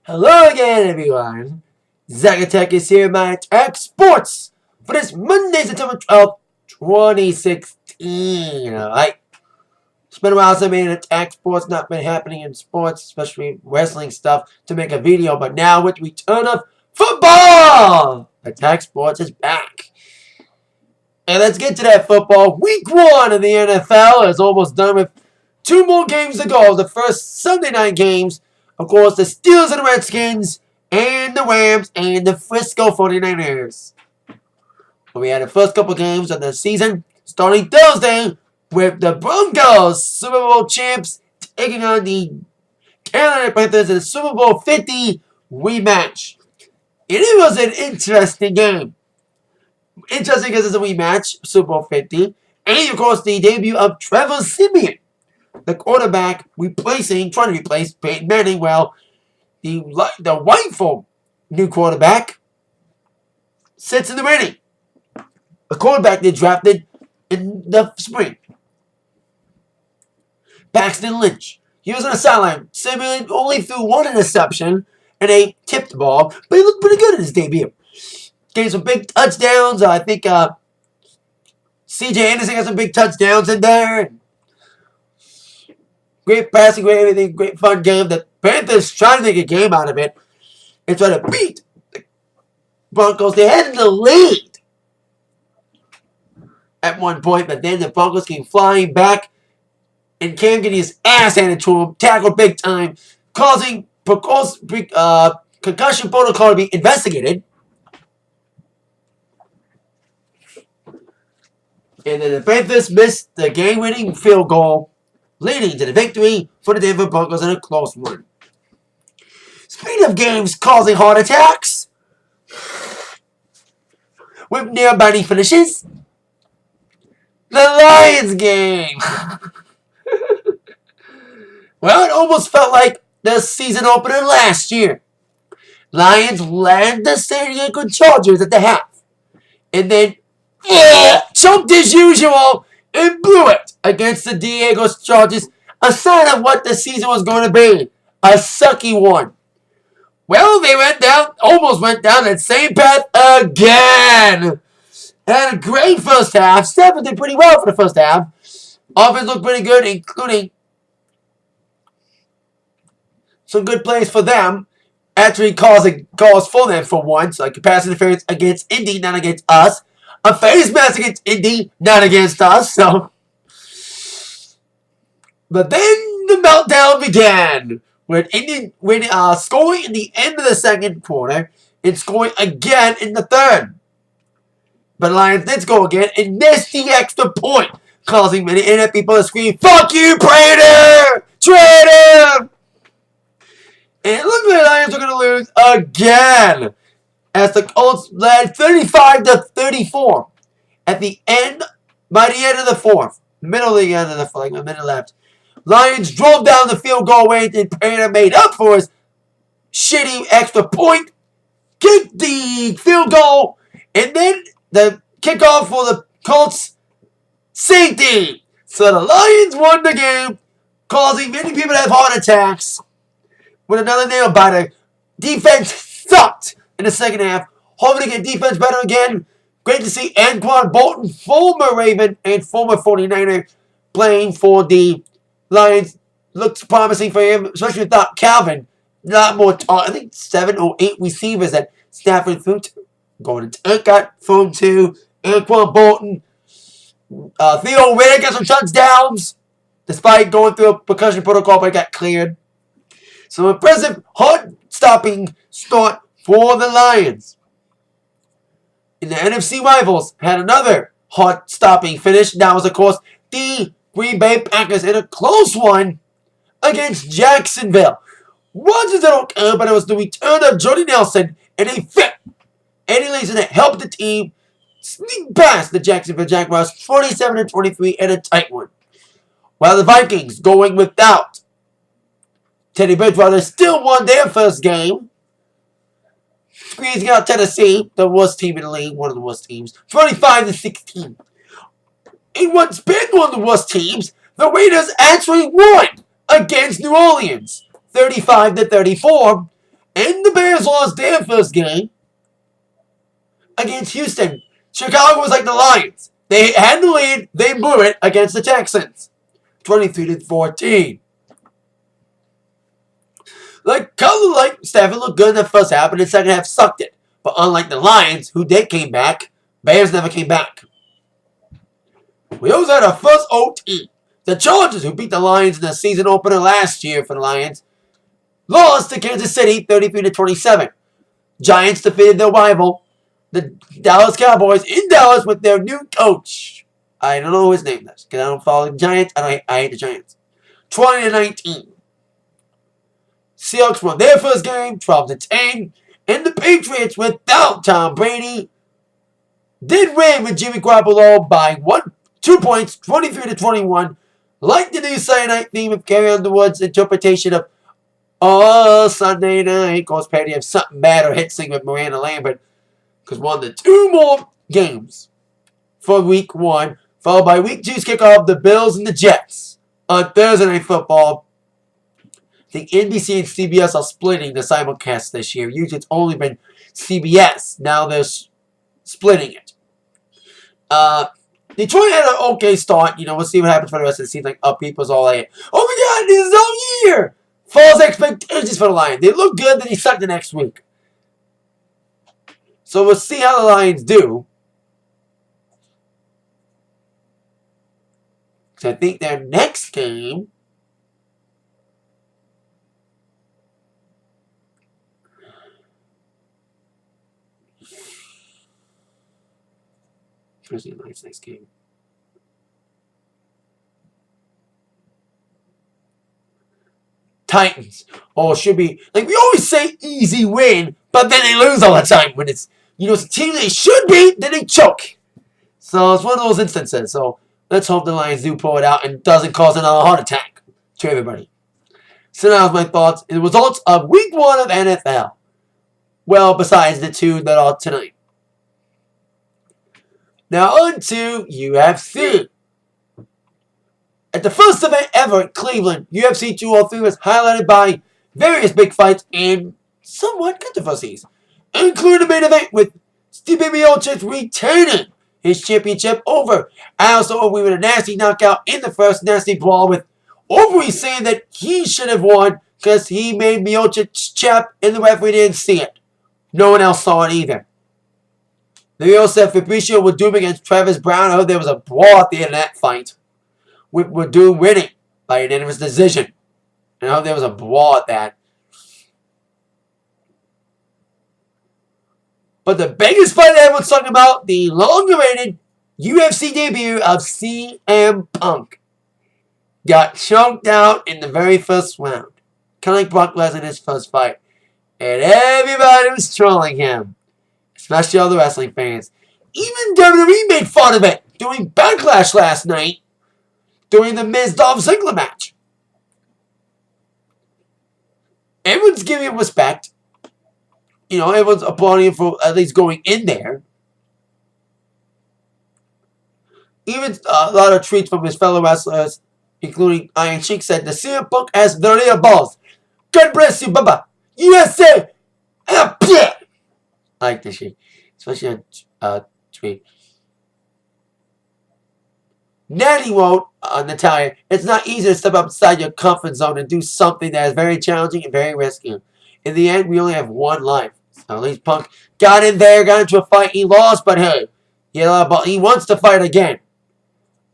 Hello again, everyone. Atak is here, my Atak Sportz, for this Monday, September 12th, 2016. Alright? It's been a while since I made an Atak Sportz, not been happening in sports, especially wrestling stuff, to make a video, but now with the return of football, Atak Sportz is back. And let's get to that football. Week 1 of the NFL is almost done with 2 more games to go. The first Sunday night games, of course, the Steelers and the Redskins, and the Rams, and the Frisco 49ers. We had the first couple games of the season, starting Thursday, with the Broncos, Super Bowl champs, taking on the Carolina Panthers in the Super Bowl 50 rematch. It was an interesting game. Interesting because it's a rematch, Super Bowl 50, and of course the debut of Trevor Siemian, the quarterback trying to replace Peyton Manning. Well, the rightful new quarterback sits in the ring. The quarterback they drafted in the spring, Paxton Lynch. He was on the sideline. Siemian only threw 1 interception and a tipped ball, but he looked pretty good in his debut. Gave some big touchdowns. I think C.J. Anderson got some big touchdowns in there. Great passing, great everything, great fun game. The Panthers trying to make a game out of it and try to beat the Broncos. They had the lead at one point, but then the Broncos came flying back, and Cam getting his ass handed to him, tackled big time, causing concussion protocol to be investigated. And then the Panthers missed the game-winning field goal, leading to the victory for the Denver Broncos in a close one. Speaking of games causing heart attacks, with near-binding finishes, the Lions game. Well, it almost felt like the season opener last year. Lions led the San Diego Chargers at the half, and then choked as usual and blew it against the Diego Chargers, a sign of what the season was going to be, a sucky one. Well, they almost went down that same path again. Had a great first half. Stafford did pretty well for the first half. Offense looked pretty good, including some good plays for them. Actually calls for them for once, like pass interference against Indy, not against us. A face mask against Indy, not against us. But then the meltdown began when Indy scoring in the end of the second quarter and scoring again in the third. But Lions did score again and missed the extra point, causing many internet people to scream, "Fuck you, Prater! Traitor!" And it looked like the Lions were going to lose again, as the Colts led 35-34 by the end of the fourth. Middle of the end of the fourth, like a minute left. Lions drove down the field goal range and Prater made up for his shitty extra point, kicked the field goal, and then the kickoff for the Colts safety. So the Lions won the game, causing many people to have heart attacks. With another nail biter. Defense sucked in the second half. Hoping to get defense better again. Great to see Anquan Bolton, former Raven and former 49er, playing for the Lions. Looks promising for him, especially without Calvin. Not more I think 7 or 8 receivers that Stafford threw to. Going to Tank got thrown to. Anquan Bolton. Theo Riddick got some touchdowns, despite going through a concussion protocol, but got cleared. So impressive, heart-stopping start for the Lions. And the NFC rivals had another heart-stopping finish. That was, of course, the Green Bay Packers in a close one against Jacksonville. Rodgers don't care, but it was the return of Jordy Nelson and a fit Eddie Lacy that helped the team sneak past the Jacksonville Jaguars 47-23 in a tight one. While the Vikings, going without Teddy Bridgewater, still won their first game, squeezing out Tennessee, the worst team in the league, one of the worst teams, 25-16. In what's been one of the worst teams, the Raiders actually won against New Orleans, 35-34, And the Bears lost their first game against Houston. Chicago was like the Lions. They had the lead. They blew it against the Texans. 23-14. Stafford looked good in the first half, but the second half sucked it. But unlike the Lions, who did came back, Bears never came back. We also had our first OT. The Chargers, who beat the Lions in the season opener last year for the Lions, lost to Kansas City 33-27. Giants defeated their rival, the Dallas Cowboys, in Dallas with their new coach. I don't know who his name is because I don't follow the Giants. I hate the Giants. 20-19. Seahawks won their first game, 12-10. And the Patriots, without Tom Brady, did win with Jimmy Garoppolo by 2 points, 23-21. Like the new Sunday night theme of Carrie Underwood's interpretation of Sunday night. Goes parody of something bad or hit sing with Miranda Lambert. Because won the 2 more games for week 1. Followed by week 2's kickoff, the Bills and the Jets. On Thursday Night Football, the NBC and CBS are splitting the simulcast this year. Usually it's only been CBS. Now they're splitting it. Detroit had an okay start. We'll see what happens for the rest of the season. People's all like, oh my God, this is our year. False expectations for the Lions. They look good, then they suck the next week. So we'll see how the Lions do. So I think their next game Thursday night's next game. Titans. Oh, it should be like we always say easy win, but then they lose all the time when it's it's a team they should beat, then they choke. So it's one of those instances. So let's hope the Lions do pull it out and doesn't cause another heart attack to everybody. So now my thoughts and the results of week 1 of NFL. Well, besides the 2 that are tonight. Now on to UFC. At the first event ever in Cleveland, UFC 203 was highlighted by various big fights and somewhat controversies, including the main event with Stipe Miocic retaining his championship over Alistair Overeem with a nasty knockout in the first nasty brawl, with Overeem saying that he should have won because he made Miocic chap and the referee didn't see it. No one else saw it either. The Rio said Fabricio Werdum against Travis Brown. I heard there was a brawl at the end of that fight, with Werdum winning by unanimous decision. And I hope there was a brawl at that. But the biggest fight that everyone's talking about, the long-awaited UFC debut of CM Punk, got choked out in the very first round. Kind of like Brock Lesnar in his first fight. And everybody was trolling him. Especially all the wrestling fans. Even WWE made fun of it during Backlash last night. During the Miz-Dolph Ziggler match. Everyone's giving him respect. Everyone's applauding him for at least going in there. Even a lot of tweets from his fellow wrestlers, including Iron Sheik, said, the CM Punk has the real balls. God bless you, Baba. USA! I like this shit. Especially on tweet. Natty wrote on Natalia, it's not easy to step outside your comfort zone and do something that is very challenging and very risky. In the end, we only have one life. So at least Punk got in there, got into a fight, he lost, but hey, he wants to fight again.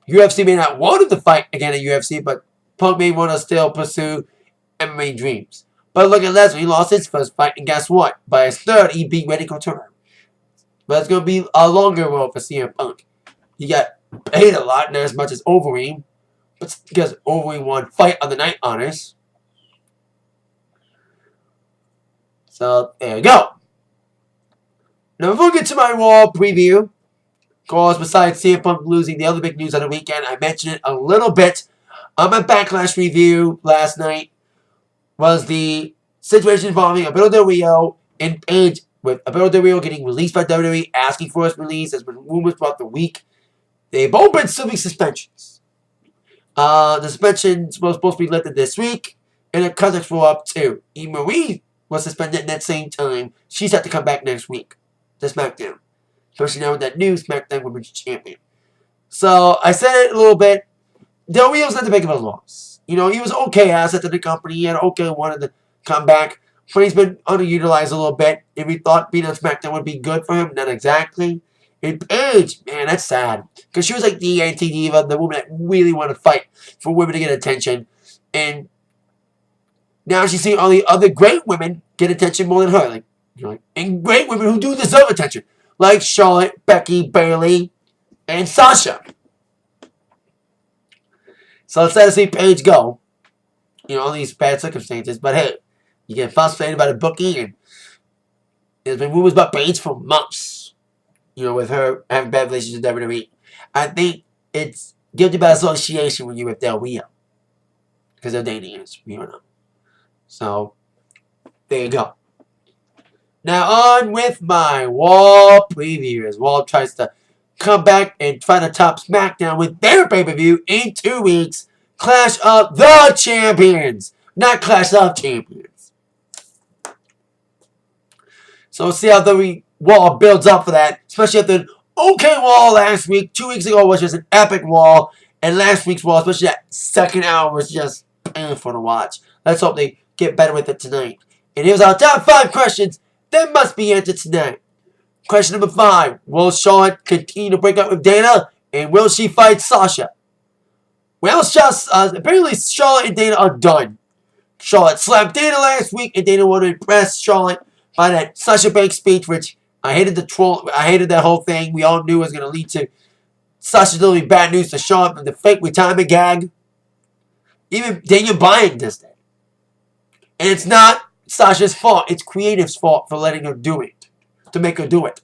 UFC may not want him to fight again at UFC, but Punk may want to still pursue MMA dreams. But look at Lesnar, he lost his first fight, and guess what? By his third, he beat Reddy Couture. But it's going to be a longer road for CM Punk. He got paid a lot, not as much as Overeem, but because Overeem won Fight on the Night Honors. So, there you go. Now, before we get to my Raw preview, of course, besides CM Punk losing, the other big news on the weekend, I mentioned it a little bit on my Backlash review last night, was the situation involving Alberto Del Rio and Paige, with Alberto Del Rio getting released by WWE, asking for his release. There's been rumors throughout the week. They've both been serving suspensions. The suspension was supposed to be lifted this week, and the contracts were up too. E. Marie was suspended at that same time. She's set to come back next week to SmackDown. Especially now with that new SmackDown Women's Champion. So, I said it a little bit. Del Rio's not the big of a loss. You know, he was okay asset to the company. He had okay wanted to come back. But he's been underutilized a little bit. If we thought being on SmackDown would be good for him, not exactly. And Paige, man, that's sad. Because she was like the anti-diva, the woman that really wanted to fight for women to get attention. And now she's seeing all the other great women get attention more than her. Like, you know, and great women who do deserve attention. Like Charlotte, Becky, Bayley, and Sasha. So it's sad to see Paige go. You know, all these bad circumstances. But hey, you get frustrated by the booking. And there's been rumors about Paige for months. You know, with her having bad relations with WWE. I think it's guilty by association when you're with Del Rio. Because they're dating us. We don't know. So, there you go. Now on with my Wall preview. As Wall tries to come back and try to top SmackDown with their pay-per-view in 2 weeks. Clash of the Champions. Not Clash of Champions. So we'll see how the Wall builds up for that. Especially after an okay Wall last week. 2 weeks ago was just an epic Wall. And last week's Wall, especially that second hour, was just painful to watch. Let's hope they get better with it tonight. And here's our top 5 questions that must be answered tonight. Question number 5. Will Charlotte continue to break up with Dana? And will she fight Sasha? Well, apparently Charlotte and Dana are done. Charlotte slapped Dana last week, and Dana wanted to impress Charlotte by that Sasha Banks speech, which I hated the troll. I hated that whole thing. We all knew it was going to lead to Sasha delivering bad news to Charlotte from the fake retirement gag. Even Daniel Bryan does that. And it's not Sasha's fault. It's creative's fault for letting her do it. To make her do it.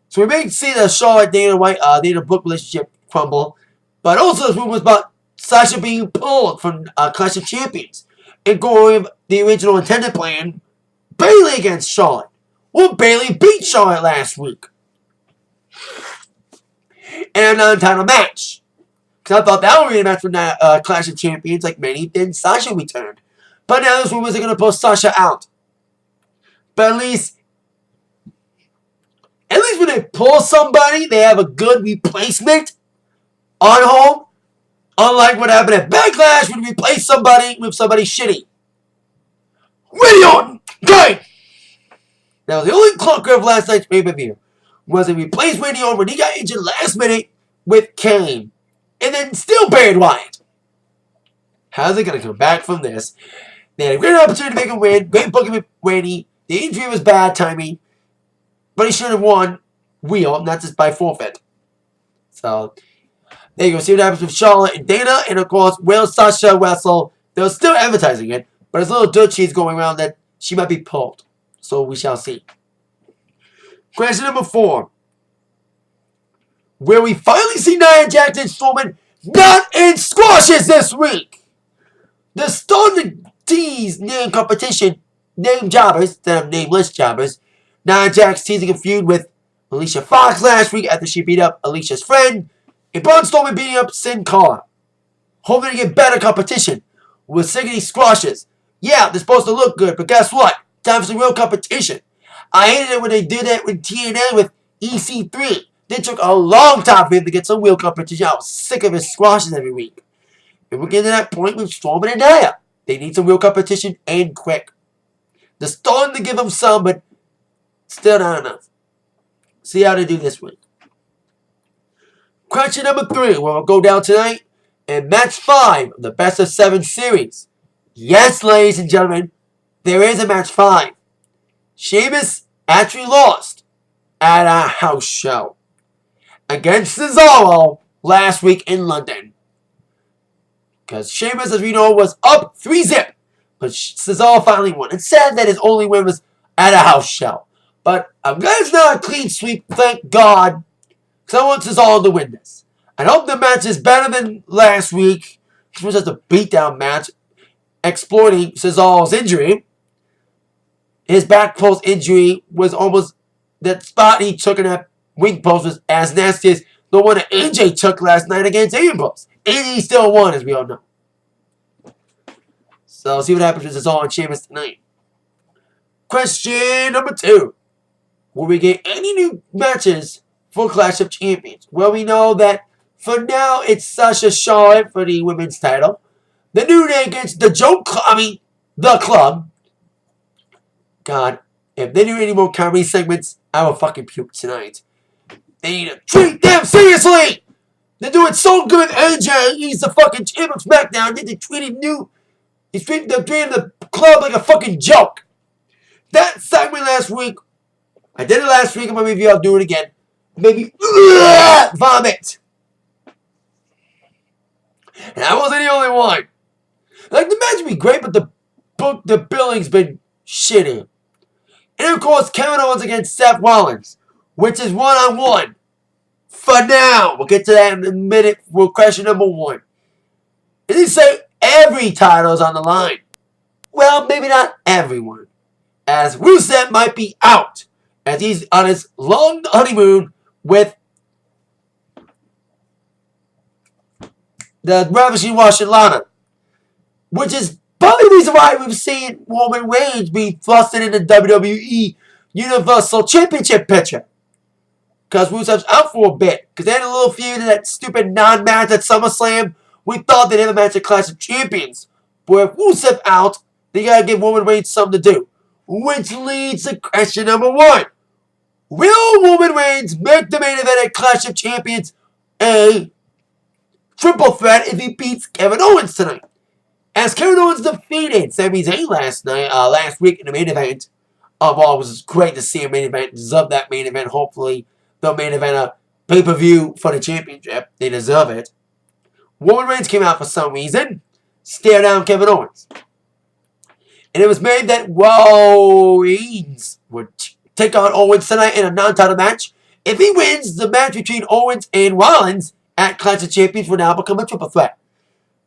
So we may see the Charlotte-Dana Brooke relationship crumble. But also there's rumors about Sasha being pulled from Clash of Champions. And going with the original intended plan, Bayley against Charlotte. Well, Bayley beat Charlotte last week. And an entitled match. Because I thought that would be a match for Clash of Champions like many. Then Sasha returned. But now there's rumors they're going to pull Sasha out. But at least when they pull somebody, they have a good replacement on home. Unlike what happened at Backlash when we replaced somebody with somebody shitty. Randy Orton! Great! That was the only clunker of last night's pay-per-view. Was they replaced Randy Orton when he got injured last minute with Kane. And then still buried Wyatt. How's it going to come back from this? They had a great opportunity to make a win. Great booking with Randy. The injury was bad timing. But he should have won real, not just by forfeit. So, there you go. See what happens with Charlotte and Dana. And of course, will Sasha wrestle? They're still advertising it. But there's a little dirt sheets going around that she might be pulled. So we shall see. Question number 4. Will we finally see Nia Jax and Strowman not in squashes this week? The Stone D's name competition, name jobbers, instead of nameless jobbers. Nia Jax teasing a feud with Alicia Fox last week after she beat up Alicia's friend. And Braun Strowman beating up Sin Cara. Hoping to get better competition with Siggity squashes. Yeah, they're supposed to look good, but guess what? Time for some real competition. I hated it when they did that with TNA with EC3. It took a long time for him to get some real competition. I was sick of his squashes every week. And we're getting to that point with Strowman and Nia. They need some real competition and quick. They're starting to give them some, but still not enough. See how they do this week. Question number 3. We'll go down tonight. And match 5 of the best of 7 series. Yes, ladies and gentlemen, there is a match 5. Sheamus actually lost at a house show against Cesaro last week in London. Because Sheamus, as we know, was up 3-0. But Cesaro finally won. It's sad that his only win was at a house show. But I'm glad it's not a clean sweep, thank God. Because I want Cesaro to win this. I hope the match is better than last week. Which was just a beatdown match. Exploiting Cesaro's injury. His back post injury was almost... That spot he took in that wing post was as nasty as the one that AJ took last night against Ambrose. And he still won, as we all know. So, see what happens with Cesaro and Sheamus tonight. Question number 2. Will we get any new matches for Clash of Champions? Well, we know that for now it's Sasha Charlotte for the women's title. The New Day against the the Club. God, if they do any more comedy segments, I will fucking puke tonight. They need to treat them seriously! They're doing so good with AJ. He's the fucking champ of SmackDown. They're treating the Club like a fucking joke. That segment last week, I did it last week in my review. I'll do it again. Maybe vomit. And I wasn't the only one. Like, the match would be great, but the billing's been shitty. And of course, Kevin Owens against Seth Rollins, which is one-on-one. For now. We'll get to that in a minute for question number 1. It didn't say every title is on the line. Well, maybe not everyone. As Rusev might be out, as he's on his long honeymoon with the Ravishing Russian Lana. Which is probably the reason why we've seen Roman Reigns be thrusted in the WWE Universal Championship picture. Because Rusev's out for a bit. Because they had a little feud in that stupid non-match at SummerSlam. We thought they'd have a match at Clash of Champions. But with Rusev out, they gotta give Roman Reigns something to do. Which leads to question number 1. Will Roman Reigns make the main event at Clash of Champions a triple threat if he beats Kevin Owens tonight? As Kevin Owens defeated Sami Zayn last week in the main event. It was great to see a main event. Deserve that main event. Hopefully, they'll main event a pay-per-view for the championship. They deserve it. Roman Reigns came out for some reason. Stare down Kevin Owens. And it was made that Reigns would take on Owens tonight in a non-title match. If he wins, the match between Owens and Rollins at Clash of Champions will now become a triple threat.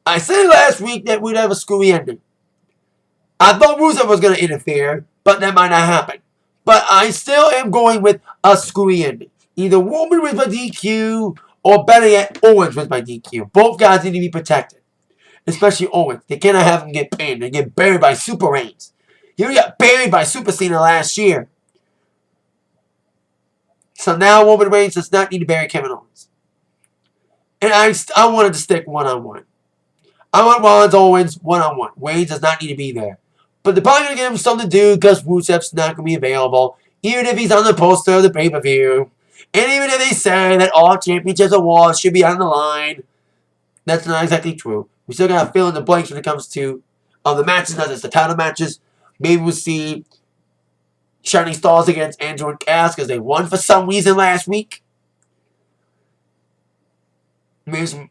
I said last week that we'd have a screwy ending. I thought Rusev was going to interfere, but that might not happen. But I still am going with a screwy ending. Either Roman wins by DQ, or better yet, Owens wins by DQ. Both guys need to be protected. Especially Owens. They cannot have him get pinned and get buried by Super Reigns. He already got buried by Super Cena last year. So now Roman Reigns does not need to bury Kevin Owens. And I wanted to stick one-on-one. I want Rollins Owens one-on-one. Reigns does not need to be there. But they're probably going to give him something to do because Rusev's not going to be available. Even if he's on the poster of the pay-per-view. And even if they say that all championships awards should be on the line. That's not exactly true. We still got to fill in the blanks when it comes to the matches, not just the title matches. Maybe we'll see Shining Stars against Andrew and Cass because they won for some reason last week. And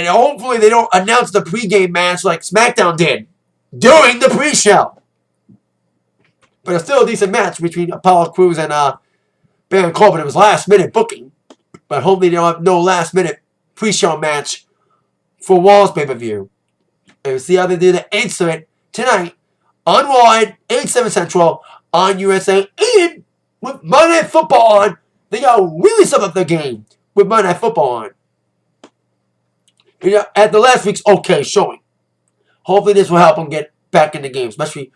hopefully they don't announce the pregame match like SmackDown did during the pre-show. But it's still a decent match between Apollo Crews and Baron Corbin. It was last-minute booking. But hopefully they don't have no last-minute pre-show match for Raw's pay-per-view. And we'll see how they do the insert tonight on Raw at 8/7 Central on USA. And with Monday Night Football on, they got to really step up their game with Monday Night Football on. You know, at the last week's okay showing. Hopefully this will help them get back in the game. Especially,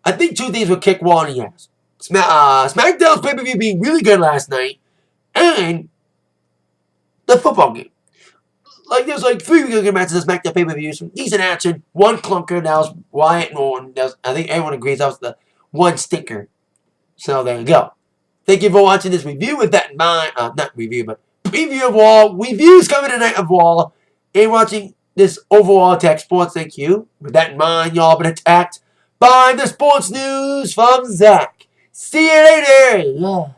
I think 2 things will kick Raw in the ass. SmackDown's pay-per-view being really good last night. And the football game. Like, there's like 3 really good matches at SmackDown pay-per-view. Some decent action. One clunker. That was Wyatt and Orton. I think everyone agrees that was the one stinker. So there you go. Thank you for watching this review with that in mind. Not review, but preview of Raw. Reviews coming tonight of Raw. And watching this overall Atak Sportz. Thank you. With that in mind, y'all been attacked by the sports news from Zach. See you later.